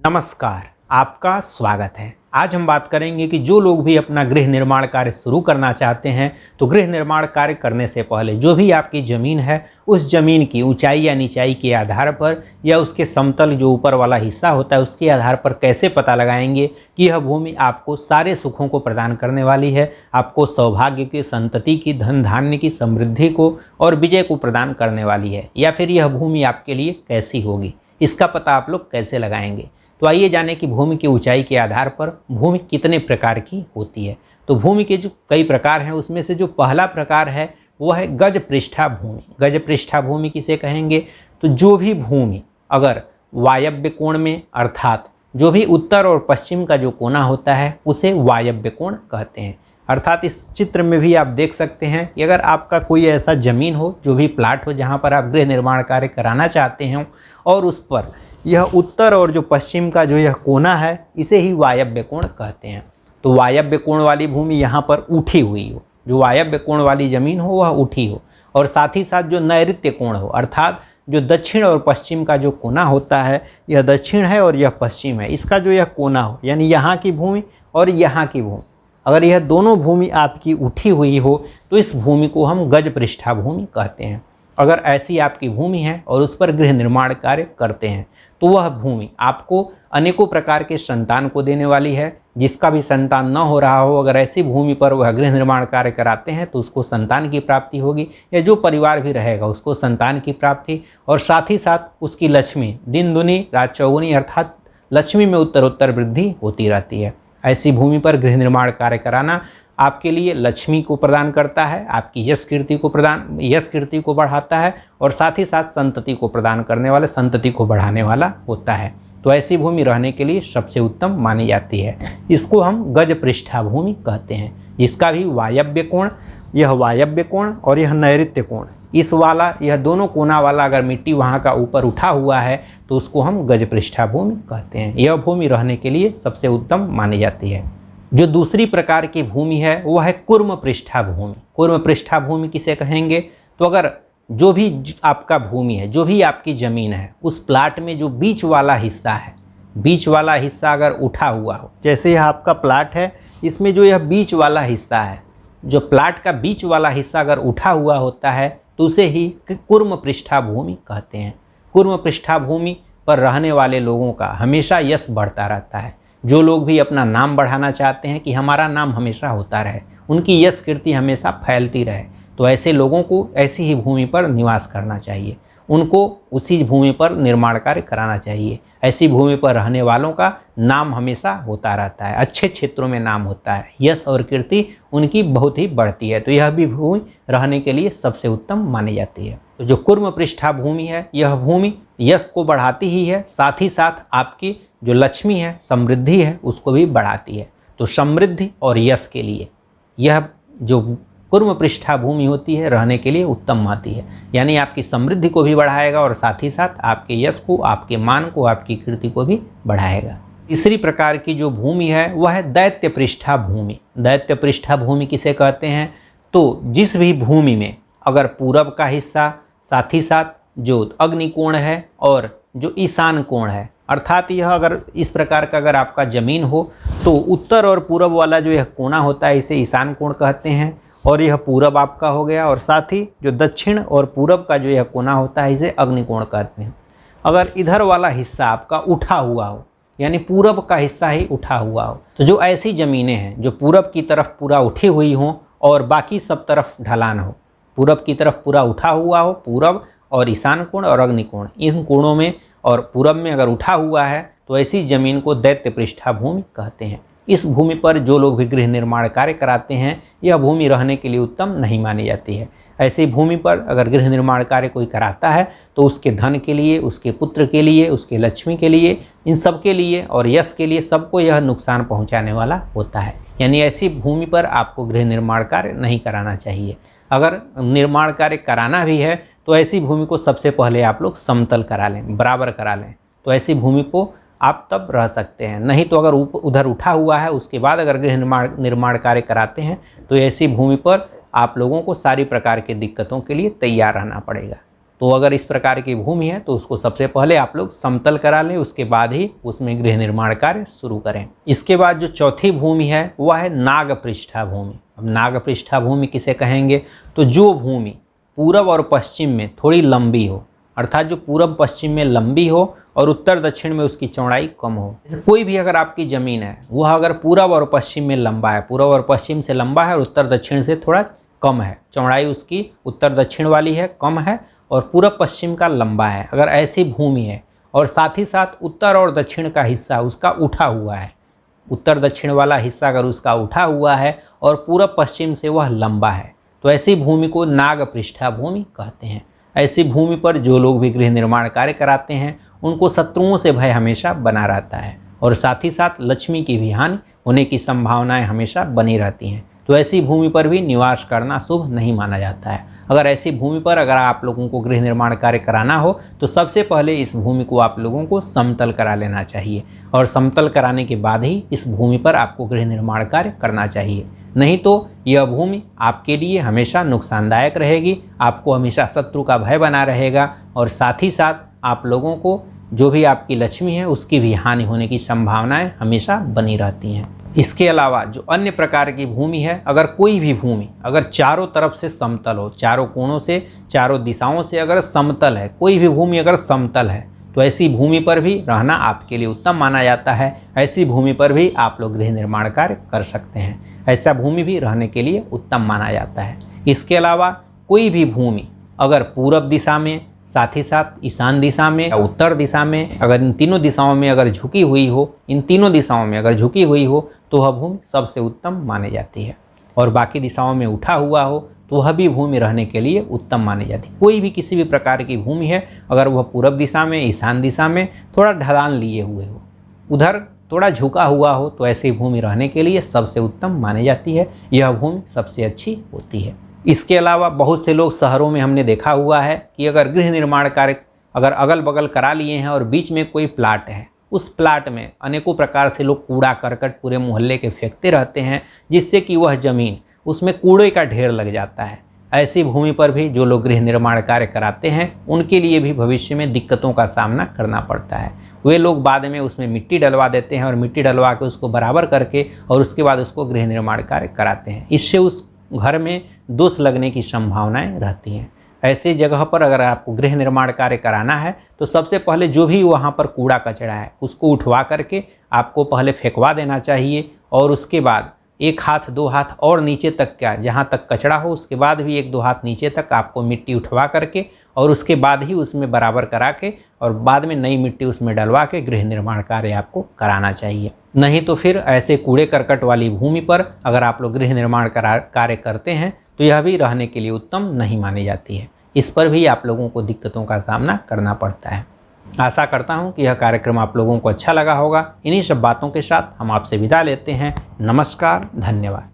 नमस्कार, आपका स्वागत है। आज हम बात करेंगे कि जो लोग भी अपना गृह निर्माण कार्य शुरू करना चाहते हैं तो गृह निर्माण कार्य करने से पहले जो भी आपकी ज़मीन है उस ज़मीन की ऊंचाई या नीचाई के आधार पर या उसके समतल जो ऊपर वाला हिस्सा होता है उसके आधार पर कैसे पता लगाएंगे कि यह भूमि आपको सारे सुखों को प्रदान करने वाली है, आपको सौभाग्य की, संतति की, धन धान्य की, समृद्धि को और विजय को प्रदान करने वाली है, या फिर यह भूमि आपके लिए कैसी होगी, इसका पता आप लोग कैसे लगाएंगे। तो आइए जाने कि भूमि की ऊंचाई के आधार पर भूमि कितने प्रकार की होती है। तो भूमि के जो कई प्रकार हैं उसमें से जो पहला प्रकार है वो है गज पृष्ठा भूमि। गज पृष्ठा भूमि किसे कहेंगे? तो जो भी भूमि अगर वायव्य कोण में, अर्थात जो भी उत्तर और पश्चिम का जो कोना होता है उसे वायव्य कोण कहते हैं। अर्थात इस चित्र में भी आप देख सकते हैं कि अगर आपका कोई ऐसा ज़मीन हो, जो भी प्लाट हो जहाँ पर आप गृह निर्माण कार्य कराना चाहते हैं और उस पर यह उत्तर और जो पश्चिम का जो यह कोना है इसे ही वायव्य कोण कहते हैं। तो वायव्य कोण वाली भूमि यहाँ पर उठी हुई हो, जो वायव्य कोण वाली ज़मीन हो वह उठी हो, और साथ ही साथ जो नैऋत्य कोण हो, अर्थात जो दक्षिण और पश्चिम का जो कोना होता है, यह दक्षिण है और यह पश्चिम है, इसका जो यह कोना हो, यानी यहाँ की भूमि और यहाँ की भूमि, अगर यह दोनों भूमि आपकी उठी हुई हो तो इस भूमि को हम गज पृष्ठा भूमि कहते हैं। अगर ऐसी आपकी भूमि है और उस पर गृह निर्माण कार्य करते हैं तो वह भूमि आपको अनेकों प्रकार के संतान को देने वाली है। जिसका भी संतान न हो रहा हो, अगर ऐसी भूमि पर वह गृह निर्माण कार्य कराते हैं तो उसको संतान की प्राप्ति होगी, या जो परिवार भी रहेगा उसको संतान की प्राप्ति, और साथ ही साथ उसकी लक्ष्मी दिन दुनी रात चौगुनी, अर्थात लक्ष्मी में उत्तरोत्तर वृद्धि होती रहती है। ऐसी भूमि पर गृह निर्माण कार्य कराना आपके लिए लक्ष्मी को प्रदान करता है, आपकी यश कीर्ति को बढ़ाता है, और साथ ही साथ संतति को प्रदान करने वाले, संतति को बढ़ाने वाला होता है। तो ऐसी भूमि रहने के लिए सबसे उत्तम मानी जाती है। इसको हम गज पृष्ठा भूमि कहते हैं। इसका भी वायव्य कोण, यह वायव्य कोण और यह नैऋत्य कोण, इस वाला यह दोनों कोना वाला अगर मिट्टी वहाँ का ऊपर उठा हुआ है तो उसको हम गज पृष्ठा भूमि कहते हैं। यह भूमि रहने के लिए सबसे उत्तम मानी जाती है। जो दूसरी प्रकार की भूमि है वह है कुर्म पृष्ठा भूमि। कुर्म पृष्ठा भूमि किसे कहेंगे? तो अगर जो भी आपका भूमि है, जो भी आपकी ज़मीन है, उस प्लाट में जो बीच वाला हिस्सा है, बीच वाला हिस्सा अगर उठा हुआ हो, जैसे यह आपका प्लाट है, इसमें जो यह बीच वाला हिस्सा है, जो प्लाट का बीच वाला हिस्सा अगर उठा हुआ होता है तो उसे ही कुर्म पृष्ठा भूमि कहते हैं। कुर्म पृष्ठा भूमि पर रहने वाले लोगों का हमेशा यश बढ़ता रहता है। जो लोग भी अपना नाम बढ़ाना चाहते हैं कि हमारा नाम हमेशा होता रहे, उनकी यश कीर्ति हमेशा फैलती रहे, तो ऐसे लोगों को ऐसी ही भूमि पर निवास करना चाहिए, उनको उसी भूमि पर निर्माण कार्य कराना चाहिए। ऐसी भूमि पर रहने वालों का नाम हमेशा होता रहता है, अच्छे क्षेत्रों में नाम होता है, यश और कीर्ति उनकी बहुत ही बढ़ती है। तो यह भी भूमि रहने के लिए सबसे उत्तम मानी जाती है। तो जो कुर्म पृष्ठा भूमि है, यह भूमि यश को बढ़ाती ही है, साथ ही साथ आपकी जो लक्ष्मी है, समृद्धि है, उसको भी बढ़ाती है। तो समृद्धि और यश के लिए यह जो कुर्म पृष्ठा भूमि होती है रहने के लिए उत्तम आती है, यानी आपकी समृद्धि को भी बढ़ाएगा और साथ ही साथ आपके यश को, आपके मान को, आपकी कीर्ति को भी बढ़ाएगा। तीसरी प्रकार की जो भूमि है वह है दैत्य पृष्ठा भूमि। दैत्य पृष्ठा भूमि किसे कहते हैं? तो जिस भी भूमि में अगर पूरब का हिस्सा, साथ ही साथ जो अग्निकोण है और जो ईशान कोण है, अर्थात यह अगर इस प्रकार का अगर आपका ज़मीन हो तो उत्तर और पूरब वाला जो यह कोना होता है इसे ईशान कोण कहते हैं, और यह पूरब आपका हो गया, और साथ ही जो दक्षिण और पूरब का जो यह कोना होता है इसे अग्निकोण कहते हैं। अगर इधर वाला हिस्सा आपका उठा हुआ हो, यानी पूरब का हिस्सा ही उठा हुआ हो, तो जो ऐसी ज़मीनें हैं जो पूरब की तरफ पूरा उठी हुई हों और बाकी सब तरफ ढलान हो, पूरब की तरफ पूरा उठा हुआ हो, पूरब और ईशान कोण और अग्निकोण, इन कोणों में और पूरब में अगर उठा हुआ है तो ऐसी ज़मीन को दैत्य पृष्ठा भूमि कहते हैं। इस भूमि पर जो लोग भी गृह निर्माण कार्य कराते हैं यह भूमि रहने के लिए उत्तम नहीं मानी जाती है। ऐसी भूमि पर अगर गृह निर्माण कार्य कोई कराता है तो उसके धन के लिए, उसके पुत्र के लिए, उसके लक्ष्मी के लिए, इन सब के लिए और यश के लिए, सबको यह नुकसान पहुंचाने वाला होता है। यानी ऐसी भूमि पर आपको गृह निर्माण कार्य नहीं कराना चाहिए। अगर निर्माण कार्य कराना भी है तो ऐसी भूमि को सबसे पहले आप लोग समतल करा लें, बराबर करा लें, तो ऐसी भूमि को आप तब रह सकते हैं। नहीं तो अगर उधर उठा हुआ है उसके बाद अगर गृह निर्माण कार्य कराते हैं तो ऐसी भूमि पर आप लोगों को सारी प्रकार की दिक्कतों के लिए तैयार रहना पड़ेगा। तो अगर इस प्रकार की भूमि है तो उसको सबसे पहले आप लोग समतल करा लें, उसके बाद ही उसमें गृह निर्माण कार्य शुरू करें। इसके बाद जो चौथी भूमि है वह है नागपृष्ठा भूमि। अब नागपृष्ठा भूमि किसे कहेंगे, तो जो भूमि पूरब और पश्चिम में थोड़ी लंबी हो, अर्थात जो पूरब पश्चिम में लंबी हो और उत्तर दक्षिण में उसकी चौड़ाई कम हो। कोई भी अगर आपकी ज़मीन है वह अगर पूरब और पश्चिम में लंबा है, पूरब और पश्चिम से लंबा है और उत्तर दक्षिण से थोड़ा कम है, चौड़ाई उसकी उत्तर दक्षिण वाली है कम है और पूरब पश्चिम का लंबा है, अगर ऐसी भूमि है और साथ ही साथ उत्तर और दक्षिण का हिस्सा उसका उठा हुआ है, उत्तर दक्षिण वाला हिस्सा अगर उसका उठा हुआ है और पूरब पश्चिम से वह लंबा है, तो ऐसी भूमि को नागपृष्ठा भूमि कहते हैं। ऐसी भूमि पर जो लोग भी गृह निर्माण कार्य कराते हैं उनको शत्रुओं से भय हमेशा बना रहता है और साथ ही साथ लक्ष्मी की भी हानि होने की संभावनाएं हमेशा बनी रहती हैं। तो ऐसी भूमि पर भी निवास करना शुभ नहीं माना जाता है। अगर ऐसी भूमि पर अगर आप लोगों को गृह निर्माण कार्य कराना हो तो सबसे पहले इस भूमि को आप लोगों को समतल करा लेना चाहिए और समतल कराने के बाद ही इस भूमि पर आपको गृह निर्माण कार्य करना चाहिए। नहीं तो यह भूमि आपके लिए हमेशा नुकसानदायक रहेगी, आपको हमेशा शत्रु का भय बना रहेगा और साथ ही साथ आप लोगों को जो भी आपकी लक्ष्मी है उसकी भी हानि होने की संभावनाएं हमेशा बनी रहती हैं। इसके अलावा जो अन्य प्रकार की भूमि है, अगर कोई भी भूमि अगर चारों तरफ से समतल हो, चारों कोणों से चारों दिशाओं से अगर समतल है, कोई भी भूमि अगर समतल है तो ऐसी भूमि पर भी रहना आपके लिए उत्तम माना जाता है। ऐसी भूमि पर भी आप लोग गृह निर्माण कार्य कर सकते हैं, ऐसा भूमि भी रहने के लिए उत्तम माना जाता है। इसके अलावा कोई भी भूमि अगर पूरब दिशा में, साथ ही साथ ईशान दिशा में या उत्तर दिशा में, अगर इन तीनों दिशाओं में अगर झुकी हुई हो, इन तीनों दिशाओं में अगर झुकी हुई हो तो वह भूमि सबसे उत्तम मानी जाती है और बाकी दिशाओं में उठा हुआ हो तो वह भी भूमि रहने के लिए उत्तम मानी जाती है। कोई भी किसी भी प्रकार की भूमि है अगर वह पूरब दिशा में, ईशान दिशा में थोड़ा ढलान लिए हुए हो, उधर थोड़ा झुका हुआ हो तो ऐसी भूमि रहने के लिए सबसे उत्तम मानी जाती है, यह भूमि सबसे अच्छी होती है। इसके अलावा बहुत से लोग शहरों में हमने देखा हुआ है कि अगर गृह निर्माण कार्य अगर अगल बगल करा लिए हैं और बीच में कोई प्लाट है, उस प्लाट में अनेकों प्रकार से लोग कूड़ा करकट पूरे मोहल्ले के फेंकते रहते हैं जिससे कि वह ज़मीन उसमें कूड़े का ढेर लग जाता है। ऐसी भूमि पर भी जो लोग गृह निर्माण कार्य कराते हैं उनके लिए भी भविष्य में दिक्कतों का सामना करना पड़ता है। वे लोग बाद में उसमें मिट्टी डलवा देते हैं और मिट्टी डलवा के उसको बराबर करके और उसके बाद उसको गृह निर्माण कार्य कराते हैं। इससे उस घर में दोष लगने की संभावनाएं रहती हैं। ऐसे जगह पर अगर आपको गृह निर्माण कार्य कराना है तो सबसे पहले जो भी वहाँ पर कूड़ा कचरा है उसको उठवा करके आपको पहले फेंकवा देना चाहिए और उसके बाद 1 हाथ 2 हाथ और नीचे तक का जहाँ तक कचरा हो उसके बाद भी 1-2 हाथ नीचे तक आपको मिट्टी उठवा करके और उसके बाद ही उसमें बराबर करा के और बाद में नई मिट्टी उसमें डलवा के गृह निर्माण कार्य आपको कराना चाहिए। नहीं तो फिर ऐसे कूड़े करकट वाली भूमि पर अगर आप लोग गृह निर्माण कार्य करते हैं तो यह भी रहने के लिए उत्तम नहीं मानी जाती है। इस पर भी आप लोगों को दिक्कतों का सामना करना पड़ता है। आशा करता हूं कि यह कार्यक्रम आप लोगों को अच्छा लगा होगा। इन्हीं सब बातों के साथ हम आपसे विदा लेते हैं। नमस्कार, धन्यवाद।